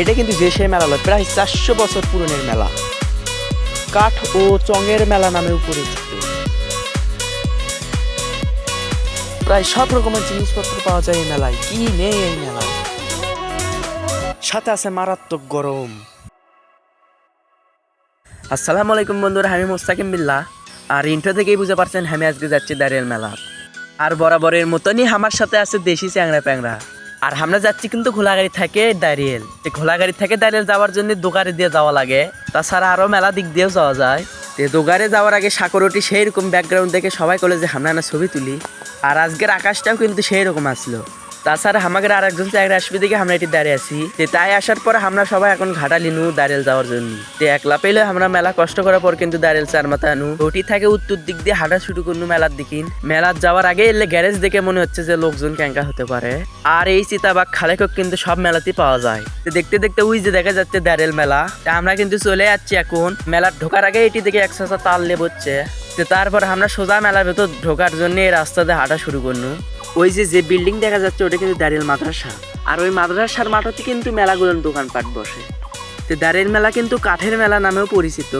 এটা কিন্তু যে সেই মেলা লয়, প্রায় 400 বছর পুরনের মেলা। কাঠ ও চঙের মেলা নামেও পরিচিত। প্রায় সব রকমের জিনিসপত্র পাওয়া যায় এই মেলায়। কি নেই এই মেলায়, সাথে আছে মারাত্মক গরম। আসসালামু আলাইকুম বন্ধুরা, আমি মোস্তাকিম বিল্লাহ। আর ইন্ট্রো থেকেই বুঝে পারছেন আমি আজকে যাচ্ছি দাঁড়িয়াল মেলা। আর বরাবরের মতনই আমার সাথে আছে দেশি চ্যাংরা প্যাংরা। আর আমরা যাচ্ছি কিন্তু ঘোলাগাড়ি থেকে দাঁড়িয়াল। ঘোলাগাড়ি থেকে দাঁড়িয়াল যাওয়ার জন্য দোকানে দিয়ে যাওয়া লাগে, তাছাড়া আরও মেলা দিক দিয়েও যাওয়া যায়। দোকানে যাওয়ার আগে সাঁকরটি সেই রকম ব্যাকগ্রাউন্ড দেখে সবাই বলে যে আমরা না ছবি তুলি। আর আজকের আকাশটাও কিন্তু সেই রকম আসলো। তাছাড়া আমাদের আর একজন চ্যাংরা আসবে দিকে আমরা এটি দাঁড়িয়ে আছি। তাই আসার পর আমরা সবাই এখন ঘাটালি নু দাঁড়িয়াল যাওয়ার জন্য। একলা পেলে আমরা মেলা কষ্ট করার পর কিন্তু দাঁড়িয়াল চার মাথা আনু ওটি থাকে উত্তর দিক দিয়ে হাঁটা শুরু করনু মেলার দিকে। মেলার যাওয়ার আগে এলে গ্যারেজ দেখে মনে হচ্ছে যে লোকজন ক্যাঙ্কা হতে পারে। আর এই চিতাবাঘ খালেকক কিন্তু সব মেলাতেই পাওয়া যায়। দেখতে দেখতে ওই যে দেখা যাচ্ছে দাঁড়িয়াল মেলা। আমরা কিন্তু চলে যাচ্ছি এখন মেলার ঢোকার আগে এটি দেখে একসাথে তাল লেবচ্ছে। তারপর আমরা সোজা মেলার ভেতর ঢোকার জন্য এই রাস্তাতে হাঁটা শুরু করনু। ওই যে বিল্ডিং দেখা যাচ্ছে ওটা কিন্তু দাঁড়িয়াল মাদ্রাসা। আর ওই মাদ্রাসার মাঠতে কিন্তু মেলাগুলোর দোকানপাট বসে। দাঁড়িয়াল মেলা কিন্তু কাঠের মেলা নামেও পরিচিত।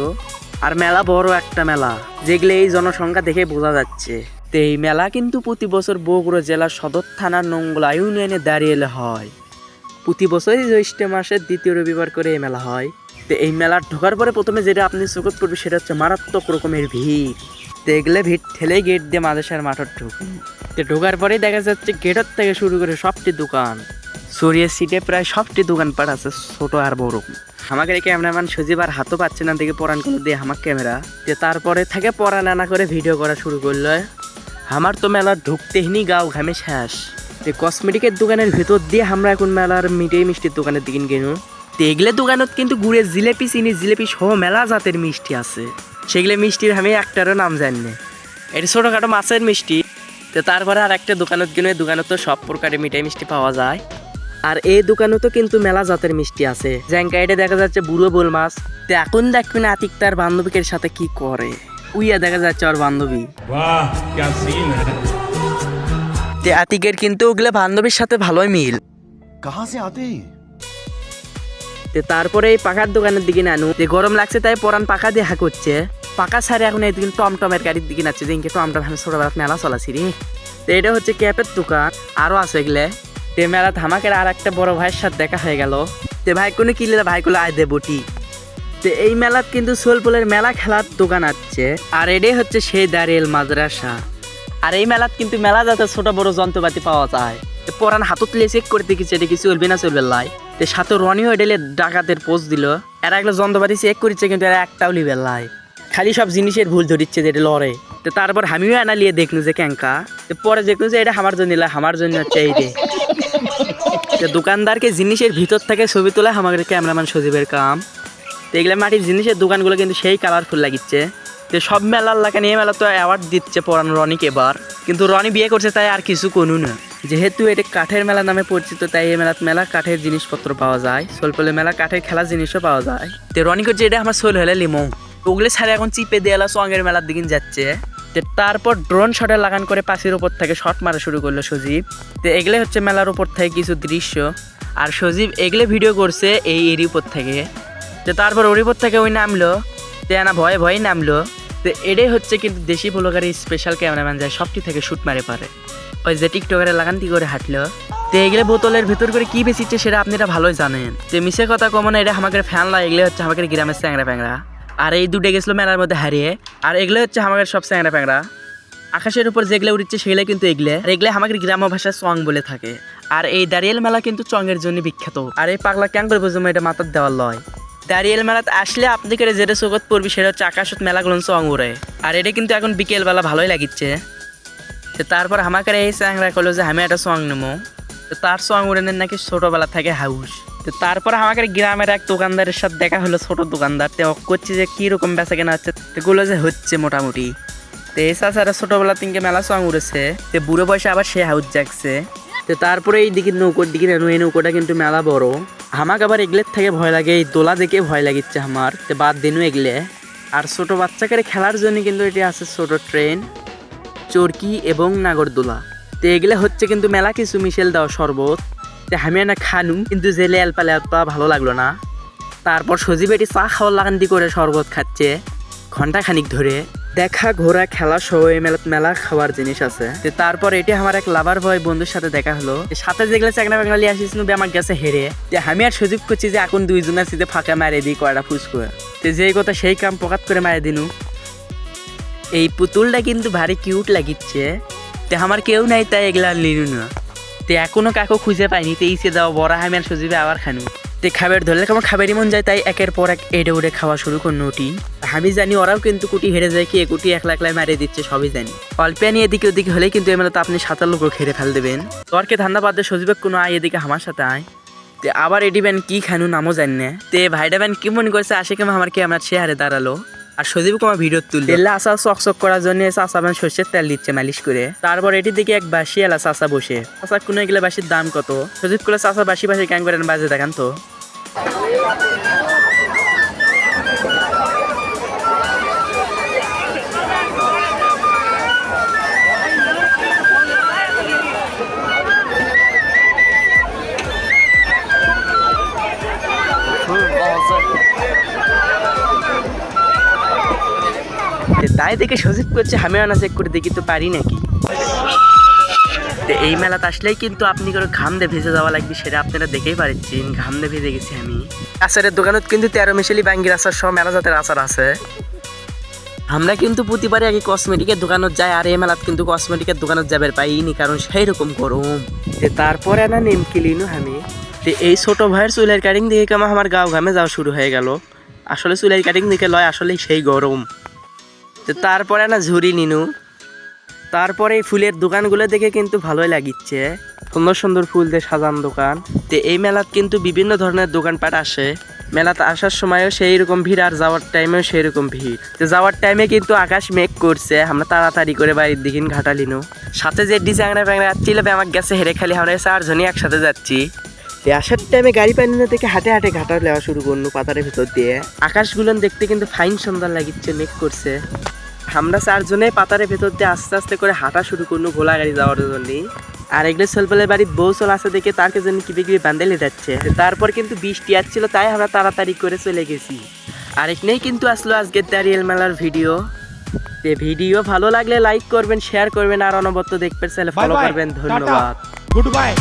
আর মেলা বড় একটা মেলা, যেগুলো এই জনসংখ্যা দেখে বোঝা যাচ্ছে। এই মেলা কিন্তু প্রতি বছর বগুড়া জেলার সদর থানার নঙ্গলা ইউনিয়নে দাঁড়িয়ালে হয়। প্রতি বছরই জ্যৈষ্ঠ মাসের দ্বিতীয় রবিবার করে এই মেলা হয়। এই মেলার ঢোকার পরে প্রথমে যেটা আপনি চোখে পড়বে সেটা হচ্ছে মারাত্মক রকমের ভিড়। এগুলো ভিড় ঠেলে গেট দিয়ে মাদ্রাসার মাঠের ঢোকার পরেই দেখা যাচ্ছে গেটের থেকে শুরু করে সবটি দোকান, সরিয়ে সিটে প্রায় সবটি দোকানপাট আছে, ছোট আর বড়। আমাকে ক্যামেরাম্যান সজীব আর হাতও পাচ্ছে না দেখে পরান করে দিয়ে আমার ক্যামেরা। তারপরে থেকে পরান আনা করে ভিডিও করা শুরু করলো। আমার তো মেলার ঢুকতেই গাও ঘামে শেষ। কসমেটিকের দোকানের ভেতর দিয়ে আমরা এখন মেলার মিষ্টির দোকানের দিকে গেনু। এগুলো দোকানত কিন্তু গুড়ের জিলেপি, চিনি জিলেপি সহ মেলা জাতের মিষ্টি আছে। সেগুলো মিষ্টির আমি একটারও নাম জানি না। এটা ছোটোখাটো মাছের মিষ্টি। তারপরে আর একটা দোকানত গেলে দোকানত তো সব প্রকারের মিষ্টি পাওয়া যায়। আর এই দোকানেও তো কিন্তু মেলা জাতের মিষ্টি আছে। জ্যাঙ্কাইটে দেখা যাচ্ছে বুড়ো বোল মাছ। এখন দেখবেন আতিক তার বান্ধবীকের সাথে কি করে। উইয়া দেখা যাচ্ছে ওর বান্ধবী। আতিকের কিন্তু ওগুলো বান্ধবীর সাথে ভালোই মিল। তারপরে এই পাকার দোকানের দিকে নানু। গরম লাগছে তাই পরান পাকা দিয়ে হা করছে। পাকা ছাড়ে এখন এইদিকে টমটমের গাড়ির দিকে নাচ্ছে। যে টমটম আমি ছোটবেলা মেলা চলাছি রে। এটা হচ্ছে ক্যাপের দোকান, আরো আছে এগুলো। মেলা ধামাকের আর একটা বড় ভাইয়ের সাথে দেখা হয়ে গেল। ভাই কোনো কিনলে ভাই গুলো আয় দে বটি। এই মেলাত কিন্তু সোলপুলের মেলা খেলার দোকান আছে। আর এটাই হচ্ছে সেই দাঁড়িয়াল মাদ্রাসা। আর এই মেলাত কিন্তু মেলা যাতে ছোট বড় যন্ত্রপাতি পাওয়া যায়। পরান হাতত লিয়ে চেক করে দেখেছি এটা কি চলবে না চলবে লাই। সাথে রনিও এডেলে ডাকাতের পোস্ট দিল। এরা এগুলো যন্ত্রপাতি চেক করেছে কিন্তু এরা একটাও লিবে লাই, খালি সব জিনিসের ভুল ধরিচ্ছে যে এটা লড়ে। তারপর আমিও আনা লিয়ে দেখলু যে ক্যাঙ্কা। পরে দেখলু যে এটা আমার জন্য আমার জন্য হচ্ছে এই রে। দোকানদারকে জিনিসের ভিতর থেকে ছবি তোলা আমাদের ক্যামেরাম্যান সজীবের কাম। এগুলো মাটির জিনিসের দোকানগুলো কিন্তু সেই কালারফুল লাগিচ্ছে। সব মেলার লাগা নিয়ে মেলা তো অ্যাওয়ার্ড দিচ্ছে পরান রনিকে এবার। কিন্তু রনি বিয়ে করছে তাই আর কিছু কোনো না। যেহেতু এটা কাঠের মেলা নামে পরিচিত তাই এই মেলা কাঠের জিনিসপত্র পাওয়া যায়। সোলপলে মেলা কাঠের খেলার জিনিসও পাওয়া যায়। রনি করছে এটা আমার সোল হলে লিমো। ওগুলো ছাড়া এখন চিপে দিয়ে চঙের মেলার দিকে যাচ্ছে। তারপর ড্রোন শটে লাগান করে পাশের উপর থেকে শট মারা শুরু করলো সজীব। এগুলো হচ্ছে মেলার উপর থেকে কিছু দৃশ্য। আর সজীব এগুলো ভিডিও করছে এই এর উপর থেকে। তারপর ওর উপর থেকে ওই নামলো। না ভয়ে ভয়ে নামলো। এটাই হচ্ছে কিন্তু দেশি ব্লগারের স্পেশাল ক্যামেরাম্যান যায় সবটি থেকে শুট মারে পারে। ওই যে টিকটকারে লাগানটি করে হাঁটলো। এগুলো বোতলের ভিতর করে কি বেশিচ্ছে সেটা আপনারা ভালোই জানেন। মিশে কথা কমন এটা আমাদের ফ্যান লা। এগুলো হচ্ছে আমাদের গ্রামের চ্যাংরা প্যাংরা। আর এই দুটো গেছিলো মেলার মধ্যে হারিয়ে। আর এগুলো হচ্ছে আমাদের সব চ্যাংরা প্যাংরা। আকাশের উপর যেগুলো উঠছে সেগুলো কিন্তু এগুলো আমাদের গ্রাম্য ভাষায় চং বলে থাকে। আর এই দাঁড়িয়াল মেলা কিন্তু চঙের জন্য বিখ্যাত। আর এই পাগলা ক্যাং করে বুঝবো এটা মাথার দেওয়ার লয়। দাঁড়িয়াল মেলাতে আসলে আপনাদের যেটা চোখত পড়বি সেটা হচ্ছে আকাশত মেলাগুলো চং উড়ে। আর এটা কিন্তু এখন বিকেলবেলা ভালোই লাগিচ্ছে। তারপর আমাকে এই চ্যাংরা করলো যে আমি একটা চং নেবো। তার চং উড়ানোর নাকি ছোটবেলা থাকে হাউস। তারপর আমাকে গ্রামের এক দোকানদারের সাথে দেখা হলো, ছোট দোকানদার। করছে যে কিরকম বেচা কেনা হচ্ছে। এগুলো যে হচ্ছে মোটামুটি। এই চাচারা ছোটবেলা তিনকে মেলা চং উড়েছে। বুড়ো বয়সে আবার সে হাউস জাগছে। তারপরে এই দিকে নৌকোর দিকে নেন। এই নৌকোটা কিন্তু মেলা বড়। আমাকে আবার এগুলোর থেকে ভয় লাগে, এই দোলা দেখে ভয় লাগিচ্ছে আমার। বাদ দিনও এগুলে। আর ছোট বাচ্চাকে খেলার জন্য কিন্তু এটি আছে ছোট ট্রেন, চরকি এবং নাগরদোলা। এগুলো হচ্ছে কিন্তু মেলা কিছু মিশেল দেওয়া শরবত। আমি না খানু, কিন্তু জেলে এলপালে ভালো লাগলো না। তারপর সজীব এটি চা খাওয়ার লাগান্তি করে শরবত খাচ্ছে ঘন্টা খানিক ধরে। দেখা ঘোরা খেলা সহ এই মেলা খাওয়ার জিনিস আছে। তারপর এটি আমার এক লাভার বয় বন্ধুর সাথে দেখা হলো। সাথে যেগুলো চ্যাংরা বাঙালি আসিস আমার গেছে হেরে। আমি আর সুযোগ করছি যে এখন দুইজনের সিধে ফাঁকা মারে দিই কয়টা ফুসকো। যেই কথা সেই কাম পকাত করে মারে দিনু। এই পুতুলটা কিন্তু ভারী কিউট লাগিচ্ছে। আমার কেউ নাই তাই এগুলা নিনু না। এখনো কাকু খুঁজে পাইনি। ইসে দাও বড়া আমি আর সজীবে আবার খানু। খাবার ধরলে কেমন খাবারই মন যায়, তাই একের পর এক এডে উড়ে খাওয়া শুরু করুন ওটি। আমি জানি ওরাও কিন্তু কুটি হেরে যায়, কি একুটি একলা একলাই মারিয়ে দিচ্ছে সবই জানি। অল্পে নিয়ে এদিকে ওদিকে হলেই কিন্তু এমন তো আপনি 7 লোকও খেরে ফেল দেবেন। তোরকে ধান্দা বাদ দিয়ে সজীবের কোনো আয় এদিকে আমার সাথে আয়। আবার এডি ব্যান কি খানু নামও জানি না। ভাইডা ব্যান কি মনে করছে আসে কেমন আমার কি আমার চেহারে দাঁড়ালো। আর সজীব আমার ভিডিও তুললে আসা চকচক করার জন্য চাষা ব্যান সর্ষের তেল দিচ্ছে মালিশ করে। তারপর এটির দিকে এক বাসি এলা চাষা বসে। চাষা কোনো এগুলো বাসির দাম কত? সজীব করে চাষা বাসি বাসি ক্যাং করেন বাজে দেখান তো। তাই দেখে সজীব করছে আমি আনা চেক করে দেখি তো পারি নাকি। এই মেলাতে আসলেই কিন্তু আপনি করে ঘাম দিয়ে ভেজে যাওয়া লাগবে, সেটা আপনারা দেখেই পাচ্ছেন। ঘাম দিয়ে ভেজে গেছি আমি। আচারের দোকানত কিন্তু 13 মিশালি বাঙ্গির আচার সহ মেলা জাতের আচার আছে। আমরা কিন্তু প্রতিবারে আগে কসমেটিকের দোকানত যাই, আর এই মেলাত কিন্তু কসমেটিকের দোকানত যাবার পাইনি, কারণ সেই রকম গরম। তারপরে না নেমকি লিনু আমি। এই ছোট ভাইয়ের চুলের কাটিং দেখে কেমন আমার গাও ঘামে যাওয়া শুরু হয়ে গেল। আসলে চুলের কাটিং দেখে লয় আসলে সেই গরম। তারপরে না ঝুরি নিনু। তারপরে এই ফুলের দোকানগুলো দেখে কিন্তু ভালোই লাগিচ্ছে। সুন্দর সুন্দর ফুল দিয়ে সাজান দোকান। এই মেলাত কিন্তু বিভিন্ন ধরনের দোকানপাট আসে। মেলাতে আসার সময়ও সেই রকম ভিড়, আর যাওয়ার টাইমেও সেই রকম ভিড়। যাওয়ার টাইমে কিন্তু আকাশ মেঘ করছে, আমরা তাড়াতাড়ি করে বাড়ির দিকে ঘাটালিনু। সাথে যে চ্যাংরা প্যাংরা যাচ্ছিল আমার গেছে হেরে খালি আমরা 4 জনই একসাথে যাচ্ছি। আসার টাইমে গাড়ি পানি না থেকে হাঁটে হাঁটে ঘাটা নেওয়া শুরু করলো পাতারের ভিতর দিয়ে। আকাশগুলো দেখতে কিন্তু ফাইন সুন্দর লাগিচ্ছে, মেঘ করছে। আমরা 4 জনে পাতারের ভেতর দিয়ে আস্তে আস্তে করে হাঁটা শুরু করলো ঘোলা গাড়ি যাওয়ার জন্য। আর এগুলো ছেলেপেলের বাড়ির বউ চল আছে দেখে তারকে জন্য কিবে কিবে বান্দেলে যাচ্ছে। তারপর কিন্তু বৃষ্টি আসছিল, তাই আমরা তাড়াতাড়ি করে চলে গেছি। আর এখানেই কিন্তু আসলো আজকের দাঁড়িয়াল মেলার ভিডিও। ভিডিও ভালো লাগলে লাইক করবেন, শেয়ার করবেন, আর অনবরত দেখবেন, ফলো করবেন। ধন্যবাদ, গুড বাই।